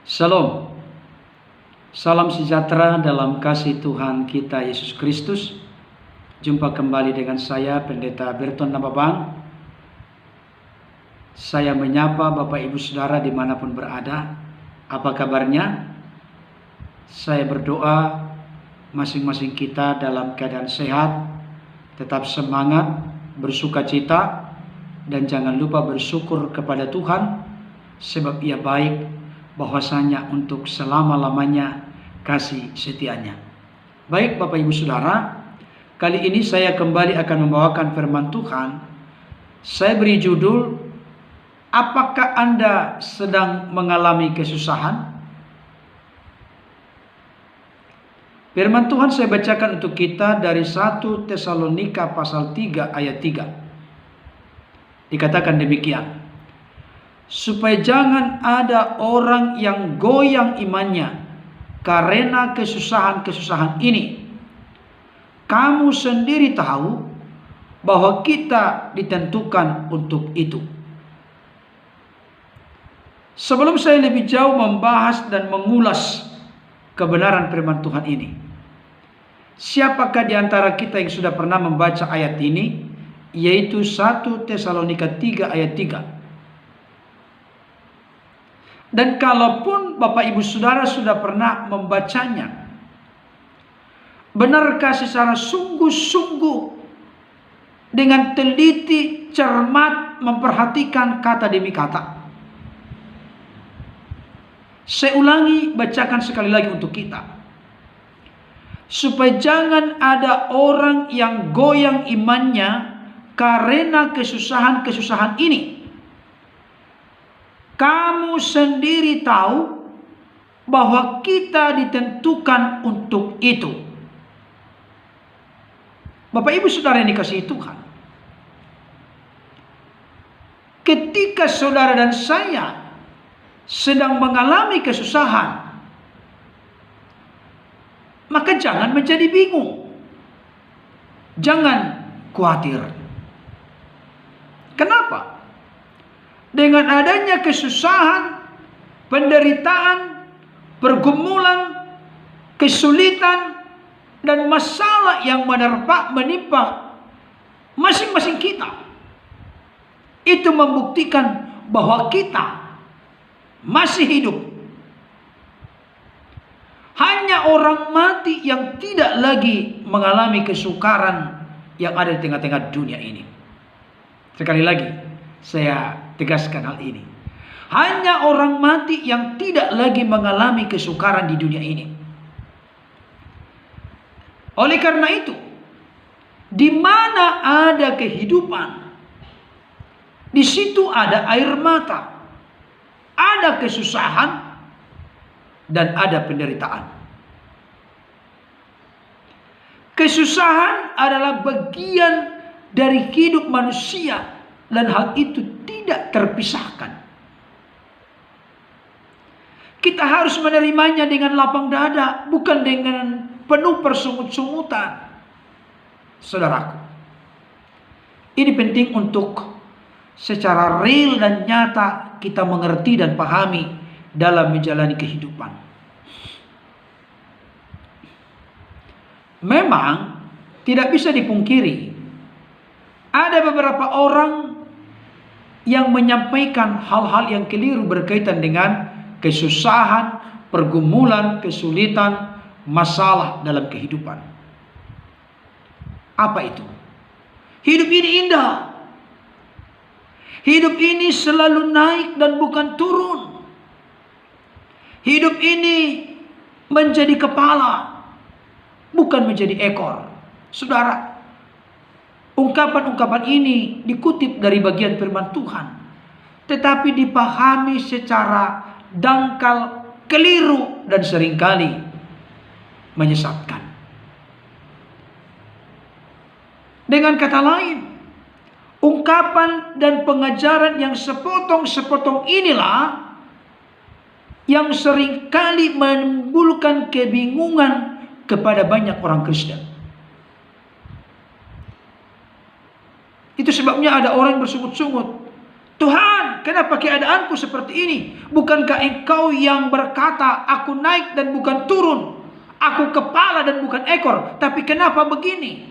Shalom, salam sejahtera dalam kasih Tuhan kita Yesus Kristus. Jumpa kembali dengan saya Pendeta Berton Nambabang. Saya menyapa Bapak Ibu Saudara dimanapun berada. Apa kabarnya? Saya berdoa masing-masing kita dalam keadaan sehat, tetap semangat, bersuka cita, dan jangan lupa bersyukur kepada Tuhan, sebab Ia baik, bahwasanya untuk selama-lamanya kasih setianya. Baik Bapak Ibu Saudara, kali ini saya kembali akan membawakan firman Tuhan. Saya beri judul, apakah Anda sedang mengalami kesusahan? Firman Tuhan saya bacakan untuk kita dari 1 Tesalonika pasal 3 ayat 3. Dikatakan demikian, supaya jangan ada orang yang goyang imannya karena kesusahan-kesusahan ini. Kamu sendiri tahu bahwa kita ditentukan untuk itu. Sebelum saya lebih jauh membahas dan mengulas kebenaran firman Tuhan ini, siapakah di antara kita yang sudah pernah membaca ayat ini, yaitu 1 Tesalonika 3 ayat 3. Dan kalaupun Bapak Ibu Saudara sudah pernah membacanya, benarkah secara sungguh-sungguh dengan teliti, cermat memperhatikan kata demi kata? Saya ulangi, bacakan sekali lagi untuk kita. Supaya jangan ada orang yang goyang imannya karena kesusahan-kesusahan ini. Kamu sendiri tahu bahwa kita ditentukan untuk itu. Bapak Ibu Saudara yang dikasihi Tuhan, ketika saudara dan saya sedang mengalami kesusahan, maka jangan menjadi bingung, jangan khawatir. Kenapa? Dengan adanya kesusahan, penderitaan, pergumulan, kesulitan, dan masalah yang menimpa masing-masing kita, itu membuktikan bahwa kita masih hidup. Hanya orang mati yang tidak lagi mengalami kesukaran yang ada di tengah-tengah dunia ini. Sekali lagi saya tegaskan hal ini. Hanya orang mati yang tidak lagi mengalami kesukaran di dunia ini. Oleh karena itu, di mana ada kehidupan, di situ ada air mata, ada kesusahan, dan ada penderitaan. Kesusahan adalah bagian dari hidup manusia, dan hal itu tidak terpisahkan. Kita harus menerimanya dengan lapang dada, bukan dengan penuh persungut-sungutan. Saudaraku, ini penting untuk secara real dan nyata kita mengerti dan pahami dalam menjalani kehidupan. Memang tidak bisa dipungkiri, ada beberapa orang yang menyampaikan hal-hal yang keliru berkaitan dengan kesusahan, pergumulan, kesulitan, masalah dalam kehidupan. Apa itu? Hidup ini indah. Hidup ini selalu naik dan bukan turun. Hidup ini menjadi kepala, bukan menjadi ekor. Saudara, ungkapan-ungkapan ini dikutip dari bagian firman Tuhan, tetapi dipahami secara dangkal, keliru, dan seringkali menyesatkan. Dengan kata lain, ungkapan dan pengajaran yang sepotong-sepotong inilah yang seringkali menimbulkan kebingungan kepada banyak orang Kristen. Itu sebabnya ada orang yang bersungut-sungut, Tuhan, Tuhan, kenapa keadaanku seperti ini? Bukankah Engkau yang berkata, aku naik dan bukan turun, aku kepala dan bukan ekor, tapi kenapa begini?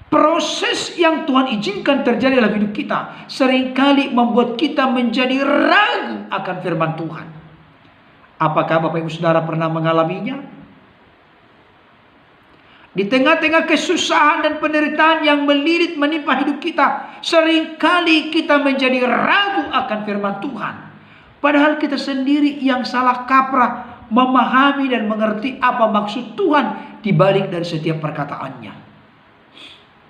Proses yang Tuhan izinkan terjadi dalam hidup kita seringkali membuat kita menjadi ragu akan firman Tuhan. Apakah Bapak Ibu Saudara pernah mengalaminya? Di tengah-tengah kesusahan dan penderitaan yang melilit menimpa hidup kita, seringkali kita menjadi ragu akan firman Tuhan. Padahal kita sendiri yang salah kaprah memahami dan mengerti apa maksud Tuhan di balik dari setiap perkataannya.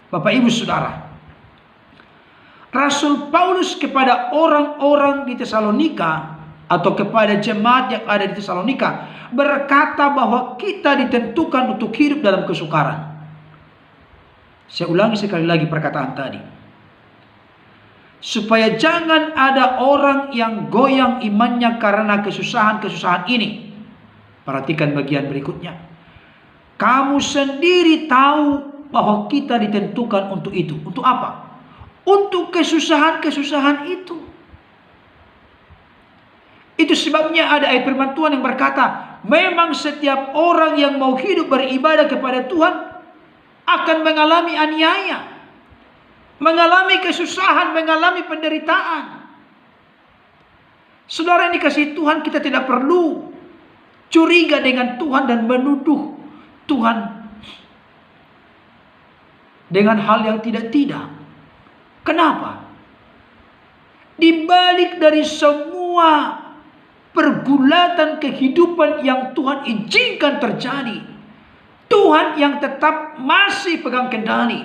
Bapak Ibu Saudara, Rasul Paulus kepada orang-orang di Tesalonika atau kepada jemaat yang ada di Tesalonika berkata bahwa kita ditentukan untuk hidup dalam kesukaran. Saya ulangi sekali lagi perkataan tadi. Supaya jangan ada orang yang goyang imannya karena kesusahan-kesusahan ini. Perhatikan bagian berikutnya. Kamu sendiri tahu bahwa kita ditentukan untuk itu. Untuk apa? Untuk kesusahan-kesusahan itu. Itu sebabnya ada ayat firman Tuhan yang berkata, memang setiap orang yang mau hidup beribadah kepada Tuhan akan mengalami aniaya, mengalami kesusahan, mengalami penderitaan. Saudara yang dikasihi Tuhan, kita tidak perlu curiga dengan Tuhan dan menuduh Tuhan dengan hal yang tidak-tidak. Kenapa? Di balik dari semua pergulatan kehidupan yang Tuhan izinkan terjadi, Tuhan yang tetap masih pegang kendali.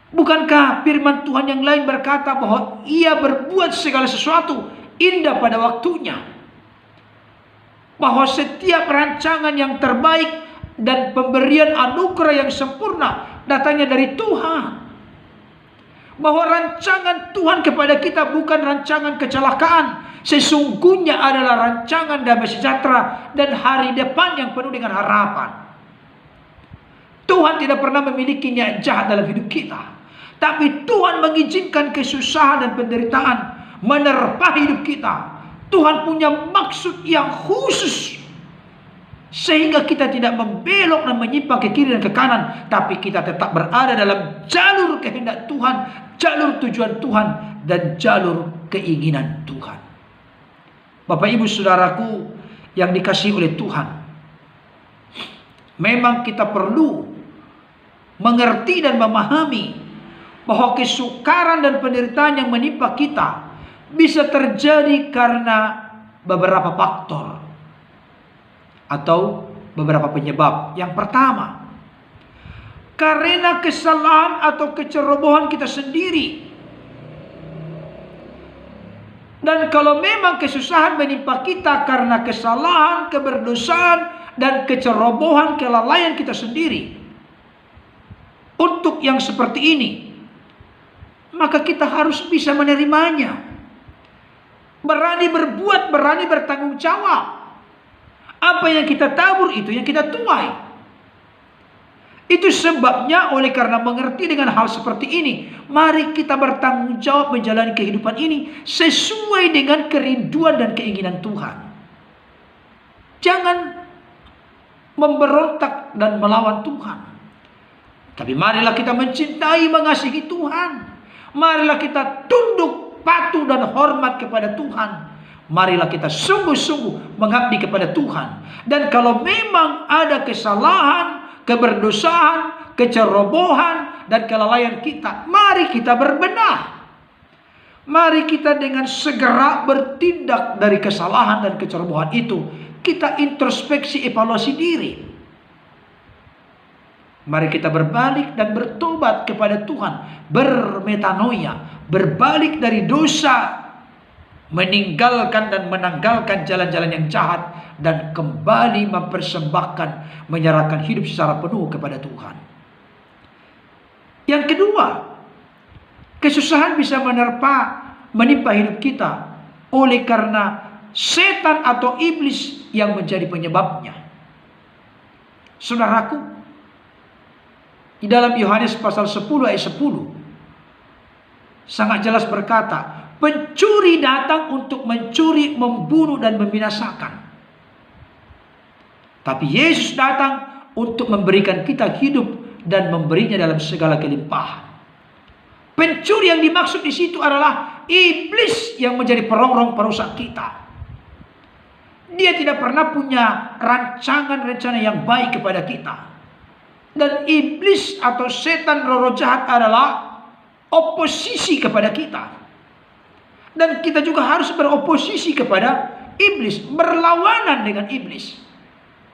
Bukankah firman Tuhan yang lain berkata bahwa Ia berbuat segala sesuatu indah pada waktunya, bahwa setiap rancangan yang terbaik dan pemberian anugerah yang sempurna datangnya dari Tuhan, bahwa rancangan Tuhan kepada kita bukan rancangan kecelakaan, sesungguhnya adalah rancangan damai sejahtera dan hari depan yang penuh dengan harapan. Tuhan tidak pernah memiliki niat jahat dalam hidup kita, tapi Tuhan mengizinkan kesusahan dan penderitaan menerpa hidup kita. Tuhan punya maksud yang khusus, sehingga kita tidak membelok dan menyimpang ke kiri dan ke kanan, tapi kita tetap berada dalam jalur kehendak Tuhan, jalur tujuan Tuhan, dan jalur keinginan Tuhan. Bapak Ibu Saudaraku yang dikasihi oleh Tuhan, memang kita perlu mengerti dan memahami bahwa kesukaran dan penderitaan yang menimpa kita bisa terjadi karena beberapa faktor atau beberapa penyebab. Yang pertama, karena kesalahan atau kecerobohan kita sendiri. Dan kalau memang kesusahan menimpa kita karena kesalahan, keberdosaan, dan kecerobohan, kelalaian kita sendiri, untuk yang seperti ini, maka kita harus bisa menerimanya. Berani berbuat, berani bertanggung jawab. Apa yang kita tabur itu yang kita tuai. Itu sebabnya oleh karena mengerti dengan hal seperti ini, mari kita bertanggung jawab menjalani kehidupan ini sesuai dengan kerinduan dan keinginan Tuhan. Jangan memberontak dan melawan Tuhan. Tapi marilah kita mencintai, mengasihi Tuhan. Marilah kita tunduk, patuh dan hormat kepada Tuhan. Marilah kita sungguh-sungguh mengabdi kepada Tuhan. Dan kalau memang ada kesalahan, keberdosaan, kecerobohan, dan kelalaian kita, mari kita berbenah. Mari kita dengan segera bertindak dari kesalahan dan kecerobohan itu. Kita introspeksi, evaluasi diri. Mari kita berbalik dan bertobat kepada Tuhan, bermetanoia, berbalik dari dosa, meninggalkan dan menanggalkan jalan-jalan yang jahat, dan kembali mempersembahkan, menyerahkan hidup secara penuh kepada Tuhan. Yang kedua, kesusahan bisa menimpa hidup kita oleh karena setan atau iblis yang menjadi penyebabnya. Saudaraku, di dalam Yohanes pasal 10 ayat 10, sangat jelas berkata, pencuri datang untuk mencuri, membunuh, dan membinasakan. Tapi Yesus datang untuk memberikan kita hidup dan memberinya dalam segala kelimpahan. Pencuri yang dimaksud di situ adalah iblis yang menjadi perongrong perusak kita. Dia tidak pernah punya rancangan-rencana yang baik kepada kita. Dan iblis atau setan, roh jahat adalah oposisi kepada kita. Dan kita juga harus beroposisi kepada iblis, berlawanan dengan iblis.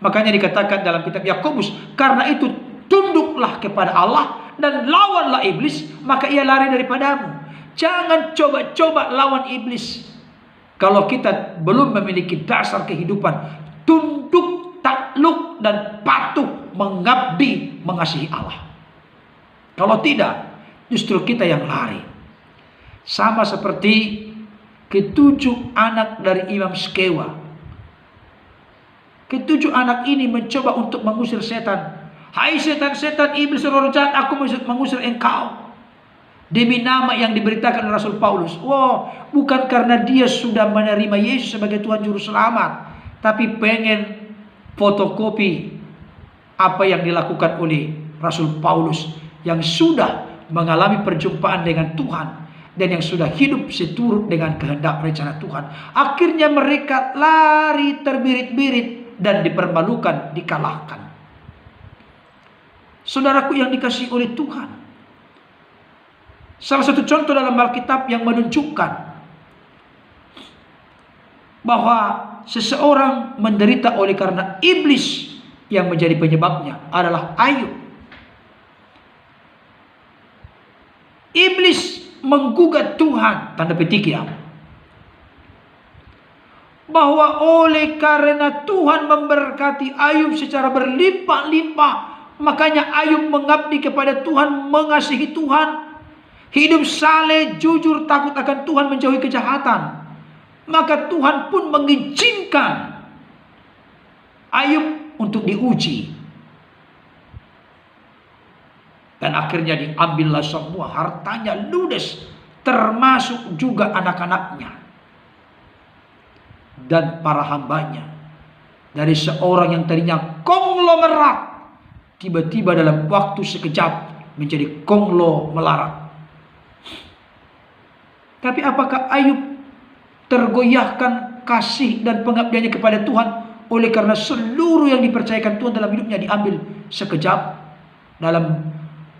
Makanya dikatakan dalam kitab Yakobus, karena itu tunduklah kepada Allah dan lawanlah iblis, maka ia lari daripadamu. Jangan coba-coba lawan iblis kalau kita belum memiliki dasar kehidupan tunduk, takluk, dan patuh, mengabdi, mengasihi Allah. Kalau tidak, justru kita yang lari. Sama seperti ketujuh anak dari Imam Skewa. Ketujuh anak ini mencoba untuk mengusir setan. Hai setan-setan, iblis, roh jahat, aku mengusir engkau. Demi nama yang diberitakan oleh Rasul Paulus. Wow, bukan karena dia sudah menerima Yesus sebagai Tuhan Juru Selamat, tapi pengen fotokopi apa yang dilakukan oleh Rasul Paulus yang sudah mengalami perjumpaan dengan Tuhan dan yang sudah hidup seturut dengan kehendak rencana Tuhan. Akhirnya mereka lari terbirit-birit dan dipermalukan, dikalahkan. Saudaraku yang dikasihi oleh Tuhan, salah satu contoh dalam Alkitab yang menunjukkan bahwa seseorang menderita oleh karena iblis yang menjadi penyebabnya adalah Ayub. Iblis menggugat Tuhan, tanda petik ya, bahwa oleh karena Tuhan memberkati Ayub secara berlimpah-limpah, makanya Ayub mengabdi kepada Tuhan, mengasihi Tuhan, hidup saleh, jujur, takut akan Tuhan, menjauhi kejahatan. Maka Tuhan pun mengizinkan Ayub untuk diuji. Dan akhirnya diambillah semua hartanya ludes, termasuk juga anak-anaknya dan para hambanya. Dari seorang yang tadinya konglomerat, tiba-tiba dalam waktu sekejap menjadi konglomelarat. Tapi apakah Ayub tergoyahkan kasih dan pengabdiannya kepada Tuhan oleh karena seluruh yang dipercayakan Tuhan dalam hidupnya diambil sekejap? Dalam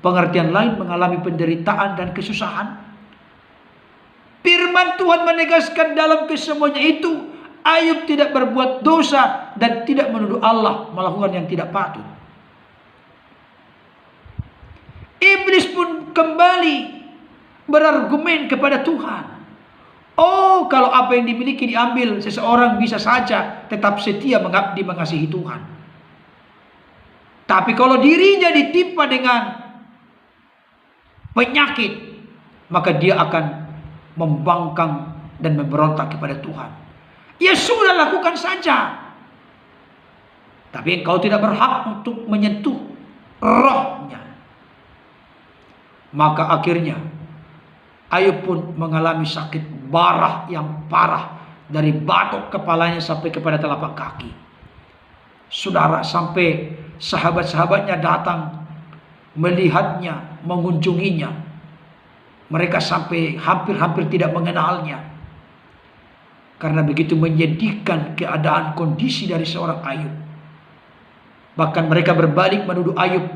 pengertian lain, mengalami penderitaan dan kesusahan. Firman Tuhan menegaskan dalam kesemuanya itu, Ayub tidak berbuat dosa dan tidak menuduh Allah melakukan yang tidak patut. Iblis pun kembali berargumen kepada Tuhan. Oh, kalau apa yang dimiliki diambil, seseorang bisa saja tetap setia mengabdi, mengasihi Tuhan. Tapi kalau dirinya ditimpa dengan penyakit, maka dia akan membangkang dan memberontak kepada Tuhan. Ya sudah, lakukan saja. Tapi engkau tidak berhak untuk menyentuh rohnya. Maka akhirnya Ayub pun mengalami sakit barah yang parah, dari batok kepalanya sampai kepada telapak kaki. Saudara, sampai sahabat-sahabatnya datang melihatnya, mengunjunginya. Mereka sampai hampir-hampir tidak mengenalnya. Karena begitu menyedihkan keadaan kondisi dari seorang Ayub. Bahkan mereka berbalik menuduh Ayub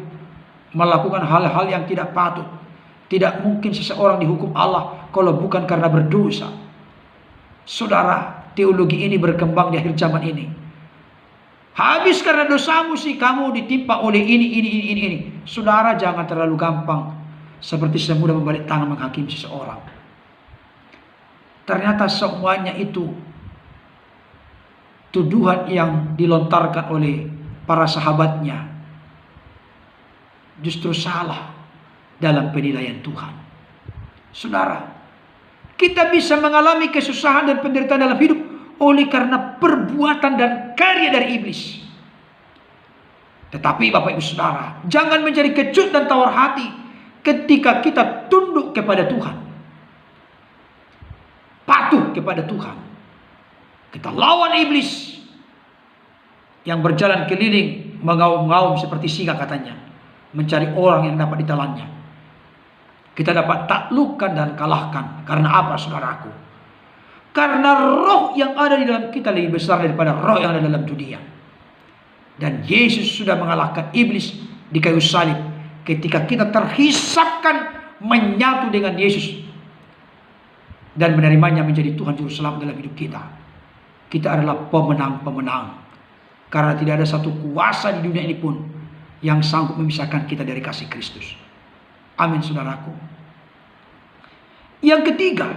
melakukan hal-hal yang tidak patut. Tidak mungkin seseorang dihukum Allah kalau bukan karena berdosa. Saudara, teologi ini berkembang di akhir zaman ini. Habis karena dosamu sih kamu ditimpa oleh ini. Saudara, jangan terlalu gampang seperti semudah membalik tangan menghakimi seseorang. Ternyata semuanya itu tuduhan yang dilontarkan oleh para sahabatnya justru salah dalam penilaian Tuhan. Saudara, kita bisa mengalami kesusahan dan penderitaan dalam hidup oleh karena perbuatan dan karya dari iblis. Tetapi Bapak Ibu Saudara, jangan menjadi kecut dan tawar hati ketika kita tunduk kepada Tuhan. patuh kepada Tuhan. Kita lawan iblis yang berjalan keliling mengaum-ngaum seperti singa katanya, mencari orang yang dapat ditelannya. Kita dapat taklukkan dan kalahkan. Karena apa, saudaraku? Karena roh yang ada di dalam kita lebih besar daripada roh yang ada dalam dunia. Dan Yesus sudah mengalahkan iblis di kayu salib ketika kita terhisapkan menyatu dengan Yesus dan menerimanya menjadi Tuhan Juru Selamat dalam hidup kita. Kita adalah pemenang-pemenang, karena tidak ada satu kuasa di dunia ini pun yang sanggup memisahkan kita dari kasih Kristus. Amin, saudaraku. Yang ketiga,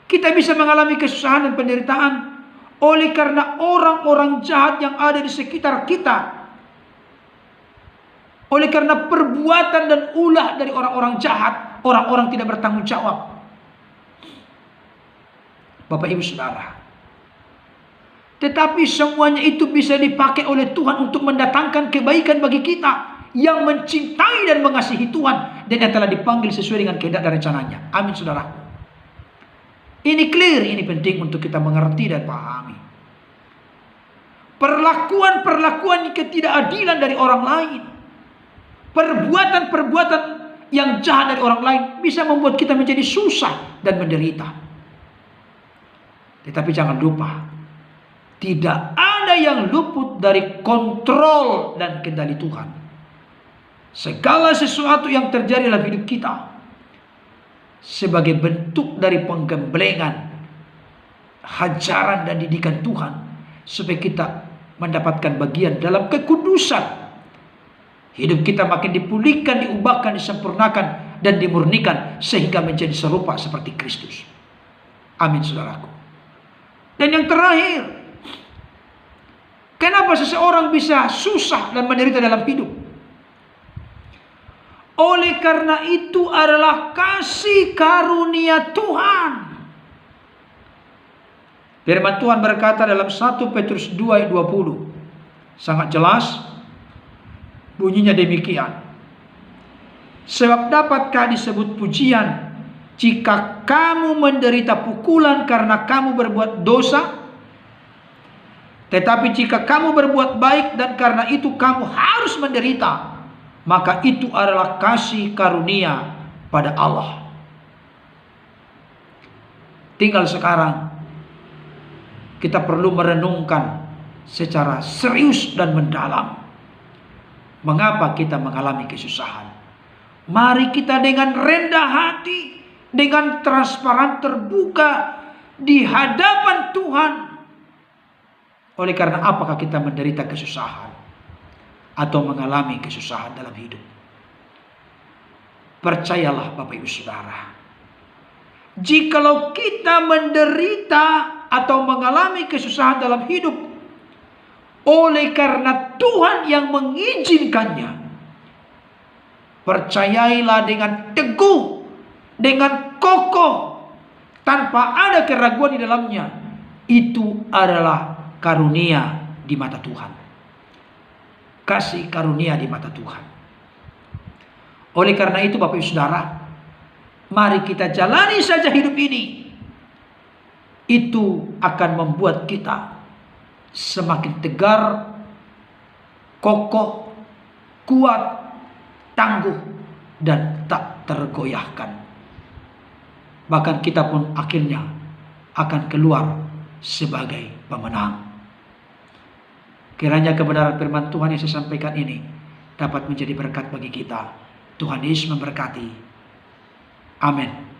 kita bisa mengalami kesusahan dan penderitaan oleh karena orang-orang jahat yang ada di sekitar kita. Oleh karena perbuatan dan ulah dari orang-orang jahat, orang-orang tidak bertanggung jawab. Bapak Ibu Saudara. Tetapi semuanya itu bisa dipakai oleh Tuhan untuk mendatangkan kebaikan bagi kita yang mencintai dan mengasihi Tuhan dan yang telah dipanggil sesuai dengan kehendak dan rencananya. Amin, saudaraku. Ini clear, ini penting untuk kita mengerti dan pahami. Perlakuan-perlakuan ketidakadilan dari orang lain, perbuatan-perbuatan yang jahat dari orang lain bisa membuat kita menjadi susah dan menderita. Tetapi jangan lupa, tidak ada yang luput dari kontrol dan kendali Tuhan. Segala sesuatu yang terjadi dalam hidup kita sebagai bentuk dari penggemblengan, hajaran dan didikan Tuhan supaya kita mendapatkan bagian dalam kekudusan. Hidup kita makin dipulihkan, diubahkan, disempurnakan dan dimurnikan sehingga menjadi serupa seperti Kristus. Amin, saudaraku. Dan yang terakhir, kenapa seseorang bisa susah dan menderita dalam hidup? Oleh karena itu adalah kasih karunia Tuhan. Firman Tuhan berkata dalam 1 Petrus 2 ayat 20. Sangat jelas. Bunyinya demikian. Sebab dapatkah disebut pujian jika kamu menderita pukulan karena kamu berbuat dosa? Tetapi jika kamu berbuat baik dan karena itu kamu harus menderita, maka itu adalah kasih karunia pada Allah. Tinggal sekarang kita perlu merenungkan secara serius dan mendalam. Mengapa kita mengalami kesusahan? Mari kita dengan rendah hati, dengan transparan terbuka di hadapan Tuhan. Oleh karena apakah kita menderita kesusahan atau mengalami kesusahan dalam hidup? Percayalah Bapak Ibu Saudara, jikalau kita menderita atau mengalami kesusahan dalam hidup oleh karena Tuhan yang mengizinkannya, percayailah dengan teguh, dengan kokoh, tanpa ada keraguan di dalamnya, itu adalah karunia di mata Tuhan. Kasih karunia di mata Tuhan. Oleh karena itu Bapak Ibu Saudara, mari kita jalani saja hidup ini. Itu akan membuat kita semakin tegar, kokoh, kuat, tangguh, dan tak tergoyahkan. Bahkan kita pun akhirnya akan keluar sebagai pemenang. Kiranya kebenaran firman Tuhan yang saya sampaikan ini dapat menjadi berkat bagi kita. Tuhan Yesus memberkati. Amin.